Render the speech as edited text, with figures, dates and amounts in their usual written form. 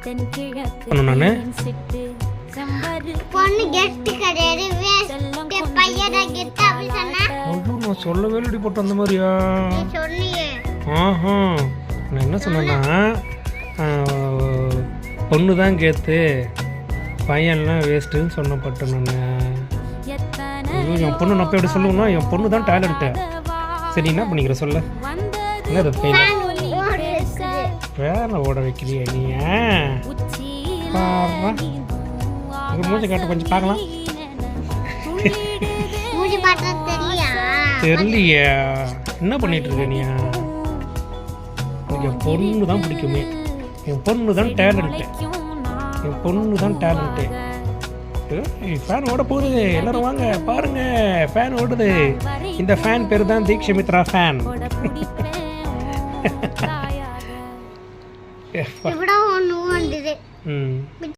நானு பொண்ணு கெஸ்ட் கிடையாது பையனா கெஸ்ட் அப்படி சொன்னா நான் சொல்லவே இல்லடி போட்டு அந்த மாதிரியா நீ சொன்னியே ஆஹா நான் என்ன சொன்னேன்னா பொண்ணு தான் கேத்து பையன்லாம் வேஸ்ட்டுன்னு சொன்னப்பட்டு நான் என் பொண்ணு நான் போய் எப்படி சொல்லுவேன்னா என் பொண்ணு தான் டேலண்ட்டு சரி என்ன பண்ணிக்கிற சொல்ல என்ன அது வேலை ஓட வைக்கிறியா நீ மூஞ்சி காட்ட கொஞ்சம் பார்க்கலாம் மூஞ்சி பார்த்தா தெரியலையா என்ன பண்ணிட்டு இருக்க நீ என் பொண்ணு தான் பிடிக்குமே என் பொண்ணு தான் டேலண்ட்டு என் பொண்ணு தான் டேலண்ட்டு ஃபேன் ஓட போகுது எல்லாரும் வாங்க பாருங்க ஃபேன் ஓடுது இந்த ஃபேன் பேர் தான் தீக்ஷமித்ரா ஃபேன் இவ்வளோ ஒன்று வந்தது